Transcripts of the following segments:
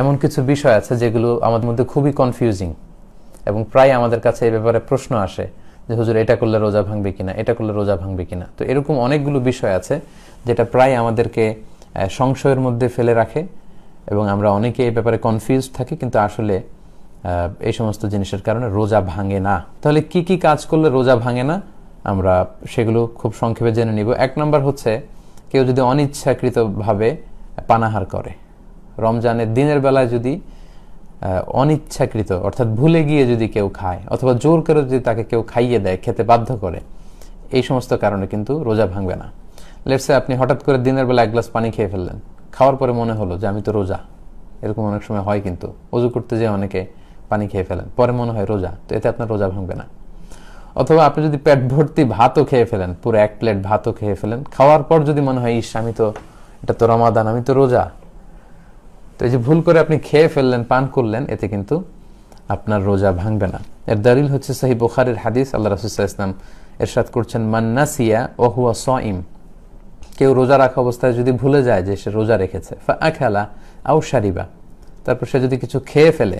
এমন কিছু বিষয় আছে যেগুলো আমাদের মধ্যে খুবই কনফিউজিং এবং প্রায় আমাদের কাছে এই ব্যাপারে প্রশ্ন আসে যে হুজুর এটা করলে রোজা ভাঙবে কিনা, এটা করলে রোজা ভাঙবে কিনা। তো এরকম অনেকগুলো বিষয় আছে যেটা প্রায় আমাদেরকে সংশয়ের মধ্যে ফেলে রাখে এবং আমরা অনেকে এই ব্যাপারে কনফিউজড থাকি, কিন্তু আসলে এই সমস্ত জিনিসের কারণে রোজা ভাঙে না। তাহলে কি কি কাজ করলে রোজা ভাঙে না আমরা সেগুলো খুব সংক্ষেপে জেনে নিব। এক নম্বর হচ্ছে, কেউ যদি অনিচ্ছাকৃতভাবে পানাহার করে, রমজানের দিনের বেলায় যদি অনিচ্ছাকৃত অর্থাৎ ভুলে গিয়ে যদি কেউ খায় অথবা জোর করে যদি তাকে কেউ খাইয়ে দেয়, খেতে বাধ্য করে, এই সমস্ত কারণে কিন্তু রোজা ভাঙবে না। লেটস সে আপনি হঠাৎ করে দিনের বেলা এক গ্লাস পানি খেয়ে ফেললেন, খাওয়ার পরে মনে হলো যে আমি তো রোজা। এরকম অনেক সময় হয়, কিন্তু ওযু করতে যেয়ে অনেকে পানি খেয়ে ফেলেন, পরে মনে হয় রোজা, তো এতে আপনার রোজা ভাঙবে না। অথবা আপনি যদি পেট ভর্তি ভাতও খেয়ে ফেলেন, পুরো এক প্লেট ভাতও খেয়ে ফেলেন, খাওয়ার পর যদি মনে হয় ইস আমি তো, এটা তো রমাদান, আমি তো রোজা, তো এই যে ভুল করে আপনি খেয়ে ফেললেন, পান করলেন, এতে কিন্তু আপনার রোজা ভাঙবে না। এর দলিল হচ্ছে সহিহ বুখারীর হাদিস। আল্লাহ রাসূল সাল্লাল্লাহু আলাইহি ওয়াসাল্লাম ইরশাদ করছেন, মান নাসিয়া ওয়া হুয়া সাইম, কেউ রোজা রাখা অবস্থায় যদি ভুলে যায় যে সে রোজা রেখেছে, ফা আকালা আও শারিবা, তারপর সে যদি কিছু খেয়ে ফেলে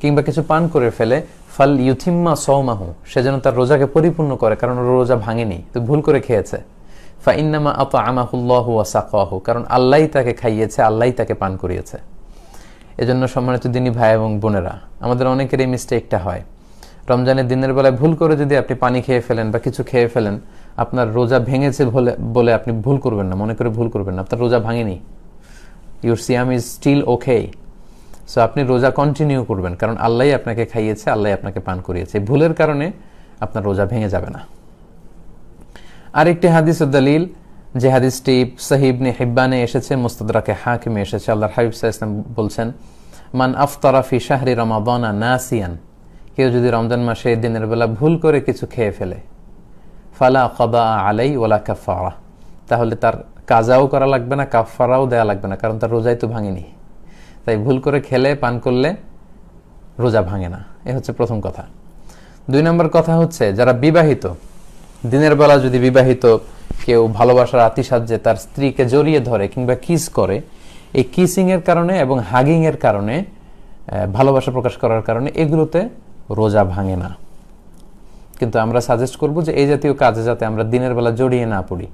কিংবা কিছু পান করে ফেলে, ফাল ইউথিম্মা সাওমাহু, সে যেন তার রোজাকে পরিপূর্ণ করে, কারণ রোজা ভাঙেনি, তো ভুল করে খেয়েছে। ফা ইন্নামা আতআমাহুল্লাহু ওয়া সাকাহু, কারণ আল্লাহই তাকে খাইয়েছে, আল্লাহই তাকে পান করিয়েছে। এজন্য সম্মানিত দিনী ভাই এবং বোনেরা, আমাদের অনেকের এই মিস্টেকটা হয়। রমজানের দিনের বেলায় ভুল করে যদি আপনি পানি খেয়ে ফেলেন বা কিছু খেয়ে ফেলেন, আপনার রোজা ভেঙেছে বলে আপনি ভুল করবেন না, মনে করে ভুল করবেন না, আপনার রোজা ভাঙেনি, your siyam is still okay. So আপনি রোজা কন্টিনিউ করবেন, কারণ আল্লাহই আপনাকে খাইয়েছে, আল্লাহই আপনাকে পান করিয়েছে। ভুলের কারণে আপনার রোজা ভেঙে যাবে না। আরেকটি হাদিসের দলিল, যে হাদিসটি সহিহ ইবনে হিব্বানে এসেছে, মুস্তাদরাকে হাকিমে এসেছে। আল্লাহর হাবিব সাল্লাল্লাহু আলাইহি ওয়াসাল্লাম বলছেন, মান আফতারা ফি শাহরি রমাদানা নাসিয়ান, কেউ যদি রমজান মাসে দিনের বেলা ভুল করে কিছু খেয়ে ফেলে, ফালা কাদা আলাই ওয়ালা কাফারা, তাহলে তার কাজাও করা লাগবে না, কাফারাও দেয়া লাগবে না, কারণ তার রোজাই তো ভাঙেনি। তাই ভুল করে খেলে, পান করলে রোজা ভাঙে না। এ হচ্ছে প্রথম কথা। দুই নম্বর কথা হচ্ছে, যারা বিবাহিত, দিনের বেলা যদি বিবাহিত কেউ ভালোবাসার আতিশায্যে তার স্ত্রীকে জড়িয়ে ধরে কিংবা কিস করে, এই কিসিং এর কারণে এবং হাগিং এর কারণে, ভালোবাসা প্রকাশ করার কারণে, এগুলোতে রোজা ভাঙে না। কিন্তু আমরা সাজেস্ট করব যে এই জাতীয় কাজে যাতে আমরা দিনের বেলা জড়িয়ে না পড়ি,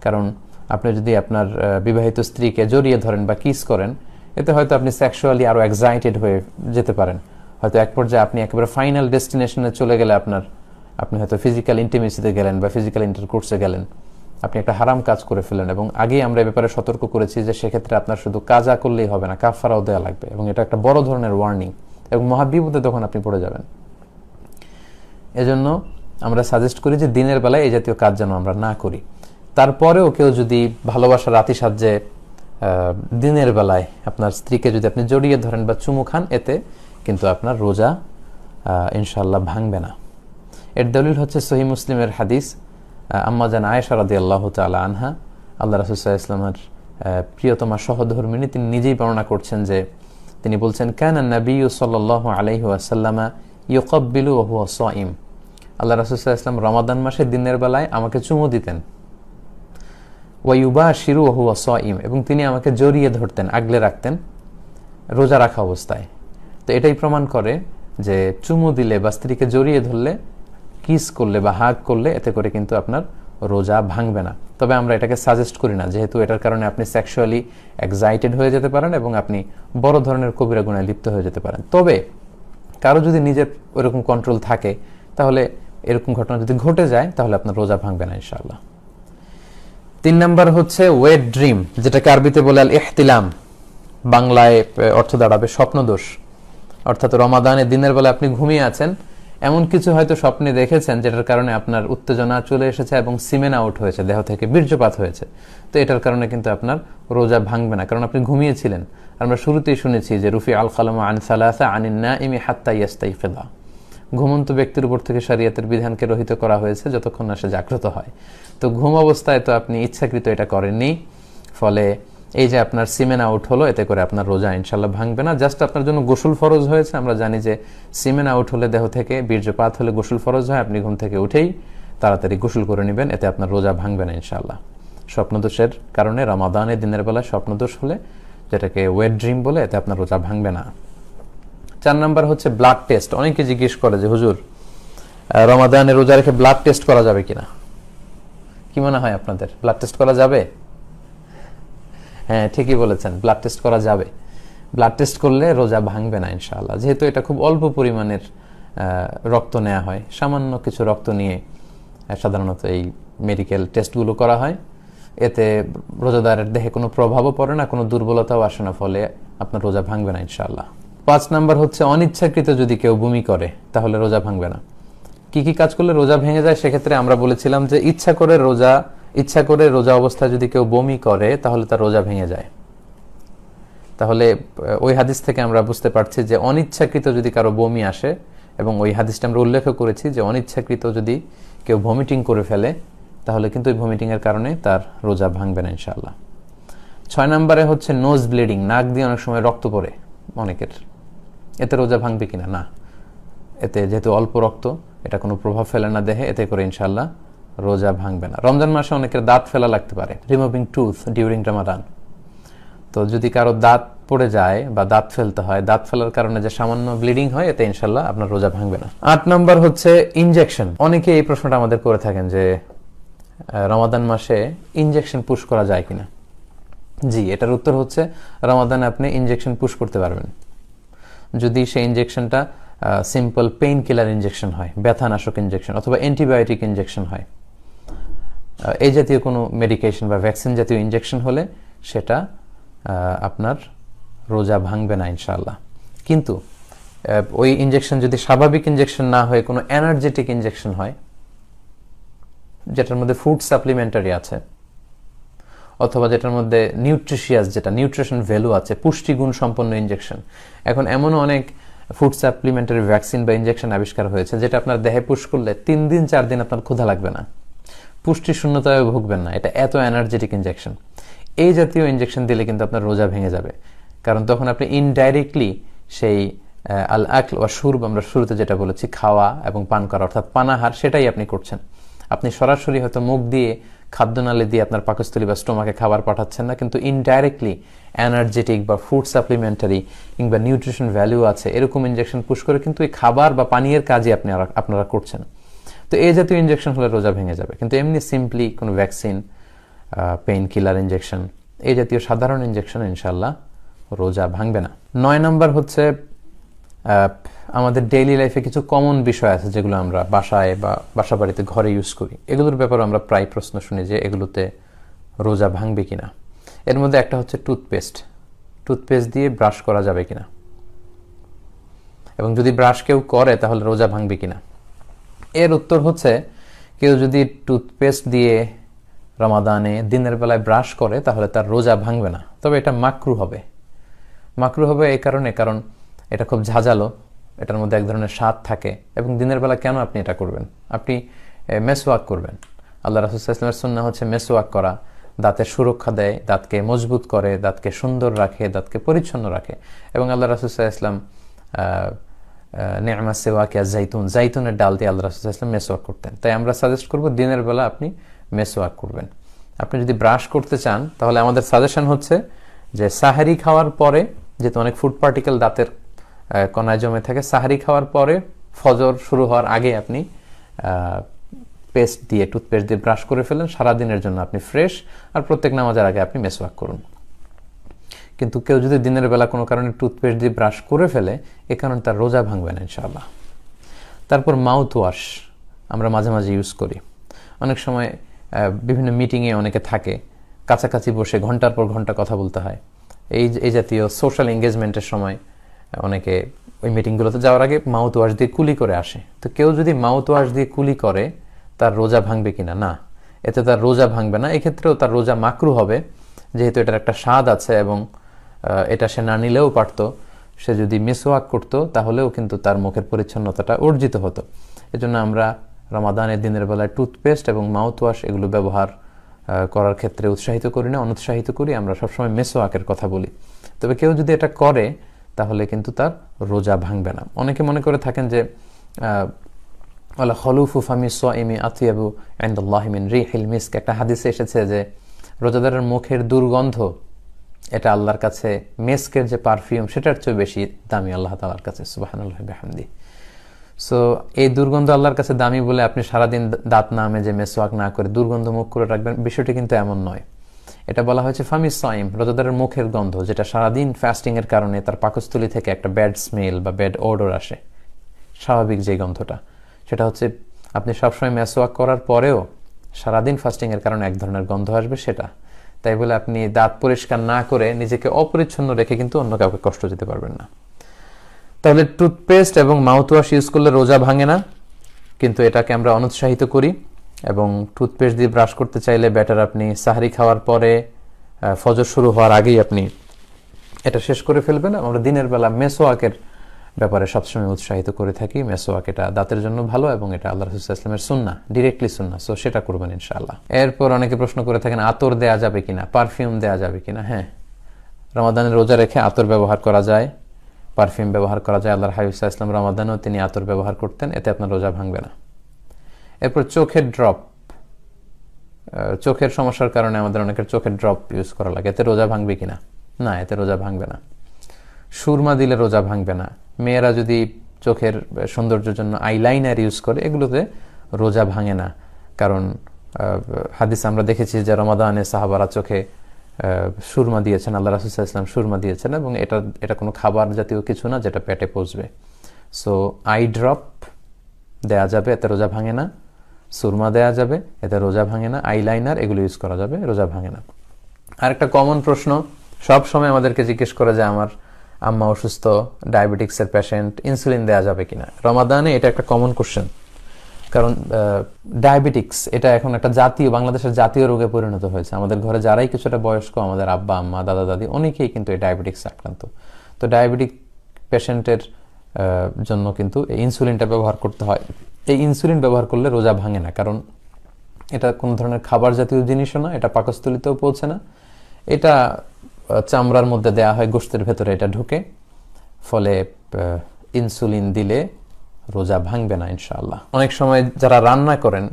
কারণ আপনি যদি আপনার বিবাহিত স্ত্রীকে জড়িয়ে ধরেন বা কিস করেন, এতে হয়তো আপনি সেক্সুয়ালি আরো এক্সাইটেড হয়ে যেতে পারেন। হয়তো এক পর্যায়ে আপনি একেবারে ফাইনাল ডেস্টিনেশনে চলে গেলে আপনি হয়তো ফিজিক্যাল ইন্টিমেসিতে গেলেন বা ফিজিক্যাল ইন্টারকোর্সে গেলেন, আপনি একটা হারাম কাজ করে ফেলেন। এবং আগেই আমরা এই ব্যাপারে সতর্ক করেছি যে সেক্ষেত্রে আপনার শুধু কাজা করলেই হবে না, কাফারাও দেওয়া লাগবে, এবং এটা একটা বড় ধরনের ওয়ার্নিং এবং মহাবিপদে তখন আপনি পড়ে যাবেন। এজন্য আমরা সাজেস্ট করি যে দিনের বেলায় এই জাতীয় কাজ যেন আমরা না করি। তারপরেও কেউ যদি ভালোবাসার আতিশায্যে দিনের বেলায় আপনার স্ত্রীকে যদি আপনি জড়িয়ে ধরেন বা চুমু খান, এতে কিন্তু আপনার রোজা ইনশাআল্লাহ ভাঙবে না। এর দলিল হচ্ছে সহিহ মুসলিমের হাদিস, আম্মা জান আয়েশা রাদিয়াল্লাহু তাআলা আনহা, আল্লাহ রাসূল সাল্লাল্লাহু আলাইহি ওয়াসাল্লামের প্রিয়তমা সহধর্মিণী, তিনি নিজেই বর্ণনা করছেন যে তিনি বলছেন, কানা নবিয়্যু সাল্লাল্লাহু আলাইহি ওয়াসাল্লাম ইউকাব্বিলু ওয়া হুয়া সাইম, আল্লাহ রাসূল সাল্লাল্লাহু আলাইহি ওয়াসাল্লাম রমাদান মাসে দিনের বেলায় আমাকে চুমু দিতেন, ওয়া ইউবাশিরু ওয়া হুয়া সাইম, এবং তিনি আমাকে জড়িয়ে ধরতেন, আগলে রাখতেন রোজা রাখা অবস্থায়। তো এটাই প্রমাণ করে যে চুমু দিলে বা স্ত্রীকে জড়িয়ে ধরলে, কিস করলে বা হাগ করলে, এতে করে কিন্তু আপনার রোজা ভাঙবে না। তবে আমরা এটাকে সাজেস্ট করি না, যেহেতু এটার কারণে আপনি সেক্সুয়ালি এক্সাইটেড হয়ে যেতে পারেন এবং আপনি বড় ধরনের কবিরা গুনাহে লিপ্ত হয়ে যেতে পারেন। তবে কারো যদি নিজের ওরকম কন্ট্রোল থাকে, তাহলে এরকম ঘটনা যদি ঘটে যায়, তাহলে আপনার রোজা ভাঙবে না ইনশাআল্লাহ। 3 নাম্বার হচ্ছে ওয়েট ড্রিম, যেটাকে আরবিতে বলে আল ইহতিলাম, বাংলায় অর্থ দাঁড়াবে স্বপ্নদোষ। অর্থাৎ রমাদানের দিনের বেলা আপনি ঘুমিয়ে আছেন, এমন কিছু হয়তো স্বপ্নে দেখেছেন যেটার কারণে আপনার উত্তেজনা চলে এসেছে এবং সিমেন আউট হয়েছে, দেহ থেকে বীর্যপাত হয়েছে। তো এটার কারণে কিন্তু আপনার রোজা ভাঙবে না, কারণ আপনি ঘুমিয়েছিলেন। আমরা শুরুতেই শুনেছি যে রুফি আল কালামু আন সালাসা আনিন নাইমি হাত্তা ইয়াস্তাইকিযা, ঘুমন্ত ব্যক্তির উপর থেকে শরীয়তের বিধানকে রহিত করা হয়েছে যতক্ষণ না সে জাগ্রত হয়। তো ঘুম অবস্থায় তো আপনি ইচ্ছাকৃত এটা করেননি, ফলে এই যে আপনার সিমেন আউট হলো, এতে করে আপনার রোজা ইনশাল্লাহ ভাঙবে না। জাস্ট আপনার জন্য গোসল ফরজ হয়েছে। আমরা জানি যে সিমেন আউট হলে, দেহ থেকে বীর্যপাত হলে গোসল ফরজ হয়। আপনি ঘুম থেকে উঠেই তাড়াতাড়ি গোসল করে নেবেন, এতে আপনার রোজা ভাঙবে না ইনশাল্লাহ। স্বপ্নদোষের কারণে রমাদানের দিনের বেলা স্বপ্নদোষ হলে যেটাকে ওয়েট ড্রিম বলে, এতে আপনার রোজা ভাঙবে না। 4 নাম্বার হচ্ছে ব্লাড টেস্ট। অনেকে জিজ্ঞেস করে যে হুজুর রমাদানে রোজা রেখে ব্লাড টেস্ট করা যাবে কিনা। কি মনে হয় আপনাদের, ব্লাড টেস্ট করা যাবে? হ্যাঁ, ঠিকই বলেছেন, ব্লাড টেস্ট করা যাবে। ব্লাড টেস্ট করলে রোজা ভাঙবে না ইনশাআল্লাহ, যেহেতু এটা খুব অল্প পরিমাণের রক্ত নেওয়া হয়, সামান্য কিছু রক্ত নিয়ে সাধারণত এই মেডিকেল টেস্টগুলো করা হয়। এতে রোজাদারের দেহে কোনো প্রভাবও পড়ে না, কোনো দুর্বলতাও আসে না, ফলে আপনার রোজা ভাঙবে না ইনশাআল্লাহ। 5 নাম্বার হচ্ছে অনিচ্ছাকৃত যদি কেউ বমি করে তাহলে রোজা ভাঙবে না। কি কি কাজ করলে রোজা ভেঙে যায়? সেক্ষেত্রে আমরা বলেছিলাম যে ইচ্ছা করে রোজা অবস্থায় যদি কেউ বমি করে তাহলে তার রোজা ভেঙে যায়। তাহলে ওই হাদিস থেকে আমরা বুঝতে পারছি যে অনিচ্ছাকৃত যদি কারো বমি আসে, এবং ওই হাদিসটা আমরা উল্লেখ করেছি যে অনিচ্ছাকৃত যদি কেউ ভমিটিং করে ফেলে তাহলে কিন্তু ওই ভমিটিংয়ের কারণে তার রোজা ভাঙবে না ইনশাআল্লাহ। 6 নম্বরে হচ্ছে নোজ ব্লিডিং, নাক দিয়ে অনেক সময় রক্ত পড়ে অনেকের, এতে রোজা ভাঙবে কিনা? না, এতে যেহেতু অল্প রক্ত, এটা কোনো প্রভাব ফেলে না দেহে, এতে করে ইনশাআল্লাহ রোজা ভাঙবে না। রমজান মাসে অনেকের দাঁত ফেলা লাগতে পারে, রিমুভিং টুথ ডিউরিং রামাদান। তো যদি কারো দাঁত পড়ে যায় বা দাঁত ফেলতে হয়, দাঁত ফেলার কারণে যে সামান্য ব্লিডিং হয়, এতে ইনশাআল্লাহ আপনার রোজা ভাঙবে না। 8 নম্বর হচ্ছে ইনজেকশন। অনেকে এই প্রশ্নটা আমাদের করে থাকেন যে রমাদান মাসে ইনজেকশন পুশ করা যায় কিনা। জি, এটার উত্তর হচ্ছে রমাদানে আপনি ইনজেকশন পুশ করতে পারবেন যদি সেই ইনজেকশনটা সিম্পল পেইন কিলার ইনজেকশন হয়, ব্যথানাশক ইনজেকশন অথবা অ্যান্টিবায়োটিক ইনজেকশন হয়। এই জাতীয় কোনো মেডিকেশন বা ভ্যাকসিন জাতীয় ইনজেকশন হলে সেটা আপনার রোজা ভাঙবে না ইনশাআল্লাহ। কিন্তু ওই ইনজেকশন যদি স্বাভাবিক ইনজেকশন না হয়ে কোনো এনার্জেটিক ইনজেকশন হয়, যেটার মধ্যে ফুড সাপ্লিমেন্টারি আছে, অথবা যেটার মধ্যে নিউট্রিশিয়াস, যেটা নিউট্রিশন ভ্যালু আছে, পুষ্টিগুণ সম্পন্ন ইনজেকশন। এখন এমনও অনেক ফুড সাপ্লিমেন্টারি ভ্যাকসিন বা ইনজেকশন আবিষ্কার হয়েছে যেটা আপনার দেহে পুশ করলে 3 দিন 4 দিন আপনার ক্ষুধা লাগবে না, পুষ্টি শূন্যতায় ভুগবেন না। এটা এত এনার্জেটিক ইনজেকশন। এই জাতীয় ইনজেকশন দিলে কিন্তু আপনার রোজা ভেঙে যাবে, কারণ তখন আপনি ইনডাইরেক্টলি সেই আল আকল ওয়া শুরব, আমরা শুরুতে যেটা বলেছি, খাওয়া এবং পান করা অর্থাৎ পানাহার, সেটাই আপনি করছেন। আপনি সরাসরি হয়তো মুখ দিয়ে খাদ্যনালী দিয়ে আপনার পাকস্থলী বা স্টোমাকে খাবার পাঠাচ্ছেন না, কিন্তু ইনডাইরেক্টলি এনার্জেটিক বা ফুড সাপ্লিমেন্টারি কিংবা নিউট্রিশন ভ্যালু আছে এরকম ইনজেকশন পুশ করে কিন্তু এই খাবার বা পানীয়ের কাজই আপনারা করছেন। তো এই জাতীয় ইনজেকশন হলে রোজা ভেঙে যাবে। কিন্তু এমনি সিম্পলি কোনো ভ্যাকসিন, পেইন কিলার ইনজেকশন, এই জাতীয় সাধারণ ইনজেকশন ইনশাল্লাহ রোজা ভাঙবে না। 9 নম্বর হচ্ছে আমাদের ডেইলি লাইফে কিছু কমন বিষয় আছে যেগুলো আমরা বাসায় বা বাসা বাড়িতে ঘরে ইউজ করি, এগুলোর ব্যাপারে আমরা প্রায় প্রশ্ন শুনি যে এগুলোতে রোজা ভাঙবে কিনা। এর মধ্যে একটা হচ্ছে টুথপেস্ট দিয়ে ব্রাশ করা যাবে কিনা, এবং যদি ব্রাশ কেউ করে তাহলে রোজা ভাঙবে কিনা। এর উত্তর হচ্ছে কেউ যদি টুথপেস্ট দিয়ে রমাদানে দিনের বেলায় ব্রাশ করে তাহলে তার রোজা ভাঙবে না, তবে এটা মাকরু হবে। এই কারণ এটা খুব ঝাঁঝালো, এটার মধ্যে এক ধরনের স্বাদ থাকে, এবং দিনের বেলা কেন আপনি এটা করবেন? আপনি মেসওয়াক করবেন। আল্লাহ রাসূল সাল্লাল্লাহু আলাইহি ওয়াসাল্লামের সুন্নাহ হচ্ছে মেসওয়াক করা, দাঁতের সুরক্ষা দেয়, দাঁতকে মজবুত করে, দাঁতকে সুন্দর রাখে, দাঁতকে পরিচ্ছন্ন রাখে। এবং আল্লাহ রাসূল সাল্লাল্লাহু আলাইহি ওয়াসাল্লাম নি'মা সিওয়াকিয়া জাইতুনের ডাল দিয়ে আল্লাহ রাসূল সাল্লাল্লাহু আলাইহি ওয়াসাল্লাম মেসওয়াক করতেন। তাই আমরা সাজেস্ট করব দিনের বেলা আপনি মেসওয়াক করবেন। আপনি যদি ব্রাশ করতে চান তাহলে আমাদের সাজেশন হচ্ছে যে সাহারি খাওয়ার পরে, যেহেতু অনেক ফুড পার্টিকেল দাঁতের কণায় জমে থাকে, সাহারি খাওয়ার পরে ফজর শুরু হওয়ার আগে আপনি টুথপেস্ট দিয়ে ব্রাশ করে ফেলেন, সারাদিনের জন্য আপনি ফ্রেশ, আর প্রত্যেক নামাজের আগে আপনি মেসওয়াক করুন। কিন্তু কেউ যদি দিনের বেলা কোনো কারণে টুথপেস্ট দিয়ে ব্রাশ করে ফেলে, এ কারণে তার রোজা ভাঙবে না ইনশাআল্লাহ। তারপর মাউথ ওয়াশ আমরা মাঝে মাঝে ইউজ করি। অনেক সময় বিভিন্ন মিটিংয়ে অনেকে থাকে, কাছাকাছি বসে ঘন্টার পর ঘন্টা কথা বলতে হয়। এই জাতীয় সোশ্যাল এঙ্গেজমেন্টের সময় অনেকে ওই মিটিংগুলোতে যাওয়ার আগে মাউথ ওয়াশ দিয়ে কুলি করে আসে। তো কেউ যদি মাউথ ওয়াশ দিয়ে কুলি করে তার রোজা ভাঙবে কিনা? না, এতে তার রোজা ভাঙবে না। এক্ষেত্রেও তার রোজা মাকরু হবে, যেহেতু এটার একটা স্বাদ আছে, এবং এটা সে না নিলেও পারতো। সে যদি মিসওয়াক করতো তাহলেও কিন্তু তার মুখের পরিচ্ছন্নতাটা অর্জিত হতো। এজন্য আমরা রমাদানের দিনের বেলায় টুথপেস্ট এবং মাউথ ওয়াশ এগুলো ব্যবহার করার ক্ষেত্রে উৎসাহিত করি না, অনুৎসাহিত করি। আমরা সবসময় মেসওয়াকের কথা বলি। তবে কেউ যদি এটা করে তাহলে কিন্তু তার রোজা ভাঙবে না। অনেকে মনে করে থাকেন যে ওয়ালা খলুফু ফামি সাইমি আতিয়াবু ইনদাল্লাহি মিন রিহিল মিস্ক, একটা হাদিসে এসেছে যে রোজাদারের মুখের দুর্গন্ধ এটা আল্লাহর কাছে মেস্কের যে পারফিউম সেটার চেয়ে বেশি দামি আল্লাহ তাআলার কাছে, সুবহানাল্লাহি বিহামদি। সো এই দুর্গন্ধ আল্লাহর কাছে দামি বলে আপনি সারাদিন দাঁত না মেজে মেসওয়াক না করে দুর্গন্ধ মুখ করে রাখবেন, বিষয়টি কিন্তু এমন নয়। এটা বলা হয়েছে ফামিস সাইম, রোজাদারের মুখের গন্ধ, যেটা সারাদিন ফাস্টিং এর কারণে তার পাকস্থলী থেকে একটা ব্যাড স্মেল বা ব্যাড ওডর আসে, স্বাভাবিক যে গন্ধটা, সেটা হচ্ছে আপনি সবসময় মেসওয়াক করার পরেও সারাদিন ফাস্টিং এর কারণে এক ধরনের গন্ধ আসবে সেটা। তাই বলে আপনি দাঁত পরিষ্কার না করে নিজেকে অপরিচ্ছন্ন রেখে কিন্তু অন্য কাউকে কষ্ট দিতে পারবেন না। তাহলে টুথপেস্ট এবং মাউথওয়াশ ইউজ করলে রোজা ভাঙে না, কিন্তু এটাকে আমরা অনুৎসাহিত করি। এবং টুথপেস্ট দিয়ে ব্রাশ করতে চাইলে বেটার আপনি সাহরি খাওয়ার পরে, ফজর শুরু হওয়ার আগেই আপনি এটা শেষ করে ফেলবেন। আমরা দিনের বেলা মেসওয়াকের ব্যাপারে সবসময় উৎসাহিত করে থাকি। মেসওয়াক এটা দাঁতের জন্য ভালো এবং এটা আল্লাহ রাসূল সাল্লাল্লাহু আলাইহি ওয়াসাল্লামের সুন্নাহ, ডিরেক্টলি সুন্নাহ। সো সেটা করবেন ইনশাআল্লাহ। এরপর অনেকে প্রশ্ন করে থাকেন আতর দেয়া যাবে কিনা, পারফিউম দেয়া যাবে কিনা। হ্যাঁ, রমাদানের রোজা রেখে আতর ব্যবহার করা যায়, পারফিউম ব্যবহার করা যায়। আল্লাহর হাবিব সাল্লাল্লাহু আলাইহি ওয়াসাল্লাম রমাদানেও তিনি আতর ব্যবহার করতেন, এতে আপনার রোজা ভাঙবে না। এরপর চোখের ড্রপ, চোখের সমস্যার কারণে আমাদের অনেকের চোখের ড্রপ ইউজ করা লাগে, এতে রোজা ভাঙবে কিনা? না, এতে রোজা ভাঙবে না। সুরমা দিলে রোজা ভাঙবে না। মেয়েরা যদি চোখের সৌন্দর্যের জন্য আইলাইনার ইউজ করে, এগুলোতে রোজা ভাঙে না। কারণ হাদিস আমরা দেখেছি যে রমাদানে সাহাবারা চোখে সুরমা দিয়েছেন, আল্লাহ রাসূল সাল্লাল্লাহু আলাইহি ওয়াসাল্লাম সুরমা দিয়েছেন, এবং এটা কোনো খাবার জাতীয় কিছু না যেটা পেটে পচবে। সো আই ড্রপ দেয়া যাবে, এতে রোজা ভাঙে না। সুরমা দেয়া যাবে, এতে রোজা ভাঙে না। আইলাইনার এগুলো ইউজ করা যাবে, রোজা ভাঙে না। আরেকটা কমন প্রশ্ন সব সময় আমাদেরকে জিজ্ঞেস করে যে আমার আম্মা অসুস্থ, ডায়াবেটিক্সের পেশেন্ট, ইনসুলিন দেয়া যাবে কিনা। রমাদানে এটা একটা কমন কোশ্চেন, কারণ ডায়াবেটিক্স এটা এখন একটা জাতীয়, বাংলাদেশের জাতীয় রোগে পরিণত হয়েছে। আমাদের ঘরে যারাই কিছুটা বয়স্ক, আমাদের আব্বা আম্মা দাদা দাদি অনেকেই কিন্তু এই ডায়াবেটিক্স আক্রান্ত। তো ডায়াবেটিক পেশেন্টের জন্য কিন্তু এই ইনসুলিনটা ব্যবহার করতে হয়। এই ইনসুলিন ব্যবহার করলে রোজা ভাঙে না, কারণ এটা কোনো ধরনের খাবার জাতীয় জিনিসও না, এটা পাকস্থলীতেও পৌঁছে না, এটা চামড়ার মধ্যে দেয়া হয়, গোশতের ভেতরে এটা ঢুকে, ফলে ইনসুলিন দিলে রোজা ভাঙবে না ইনশাআল্লাহ। অনেক সময় যারা রান্না করেন,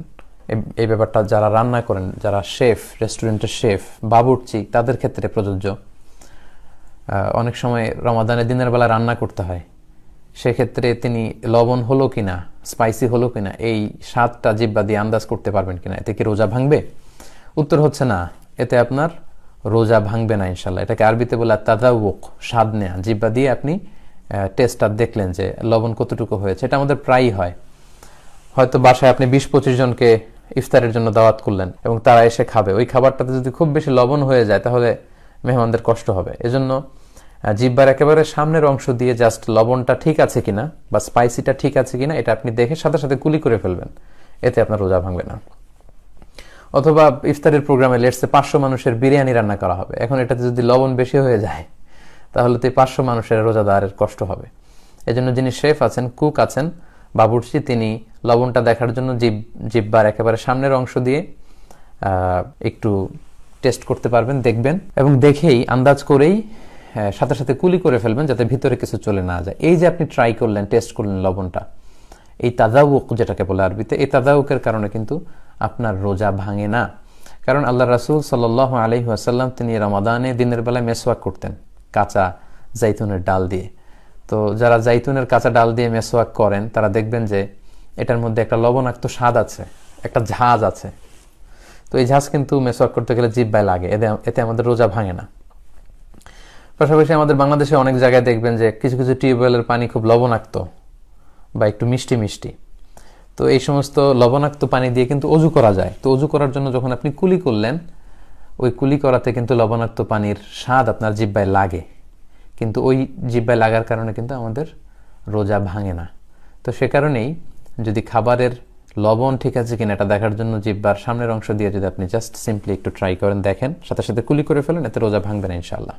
এই ব্যাপারটা যারা রান্না করেন, যারা শেফ, রেস্টুরেন্টের শেফ, বাবুর্চি, তাদের ক্ষেত্রে প্রযোজ্য। অনেক সময় রমাদানের দিনের বেলা রান্না করতে হয়, সেক্ষেত্রে তিনি লবণ হলো কিনা, স্পাইসি হলো কিনা, এই স্বাদটা জিহ্বা দিয়ে আন্দাজ করতে পারবেন কিনা, এতে কি রোজা ভাঙবে? উত্তর হচ্ছে না, এতে আপনার রোজা ভাঙবে না ইনশাল্লাহ। এটাকে আরবিতে বলে তাযাউক, স্বাদ নেয়া। জিহ্বা দিয়ে আপনি টেস্টটা দেখলেন যে লবণ কতটুকু হয়েছে। এটা আমাদের প্রায়ই হয়। হয়তো বাসায় আপনি 20-25 জনকে ইফতারের জন্য দাওয়াত করলেন এবং তারা এসে খাবে, ওই খাবারটাতে যদি খুব বেশি লবণ হয়ে যায় তাহলে মেহমানদের কষ্ট হবে। এজন্য জিহ্বার একেবারে সামনের অংশ দিয়ে জাস্ট লবণটা ঠিক আছে কিনা বা স্পাইসিটা ঠিক আছে কিনা এটা আপনি দেখে সাথে সাথে কুলি করে ফেলবেন, এতে আপনার রোজা ভাঙবে না। অথবা ইফতারের প্রোগ্রামে লেটসে 500 মানুষের বিরিয়ানি রান্না করা হবে, এখন এটাতে যদি লবণ বেশি হয়ে যায় তাহলে তো 500 মানুষের রোজাদারের কষ্ট হবে। এজন্য যিনি শেফ আছেন, কুক আছেন, বাবুর্চি, তিনি লবণটা দেখার জন্য জিহ্বার একেবারে সামনের অংশ দিয়ে একটু টেস্ট করতে পারবেন, দেখবেন, এবং দেখেই আন্দাজ করেই সাথে সাথে কুলি করে ফেলবেন যাতে ভিতরে কিছু চলে না যায়। এই যে আপনি ট্রাই করলেন, টেস্ট করলেন লবণটা, এই তাযাউক যেটাকে বলে আরবিতে, এই তাযাউকের কারণে কিন্তু আপনার রোজা ভাঙে না। কারণ আল্লাহ রাসূল সাল্লাল্লাহু আলাইহি ওয়াসাল্লাম তিনি রমাদানে দিনের বেলায় মেসওয়াক করতেন কাঁচা জাইতুনের ডাল দিয়ে। তো যারা জাইতুনের কাঁচা ডাল দিয়ে মেসওয়াক করেন তারা দেখবেন যে এটার মধ্যে একটা লবণাক্ত স্বাদ আছে, একটা ঝাঁজ আছে। তো এই ঝাঁজ কিন্তু মেসওয়াক করতে গেলে জিহ্বায় লাগে, এতে আমাদের রোজা ভাঙে না। পাশাপাশি আমাদের বাংলাদেশে অনেক জায়গায় দেখবেন যে কিছু কিছু টিউবওয়েলের পানি খুব লবণাক্ত বা একটু মিষ্টি মিষ্টি। তো এই সমস্ত লবণাক্ত পানি দিয়ে কিন্তু অজু করা যায়। তো অজু করার জন্য যখন আপনি কুলি করলেন, ওই কুলি করাতে কিন্তু লবণাক্ত পানির স্বাদ আপনার জিহ্বায় লাগে, কিন্তু ওই জিহ্বায় লাগার কারণে কিন্তু আমাদের রোজা ভাঙে না। তো সে কারণেই যদি খাবারের লবণ ঠিক আছে কিনা এটা দেখার জন্য জিহ্বার সামনের অংশ দিয়ে যদি আপনি জাস্ট সিম্পলি একটু ট্রাই করেন, দেখেন, সাথে সাথে কুলি করে ফেলেন, এতে রোজা ভাঙবে না ইনশাআল্লাহ।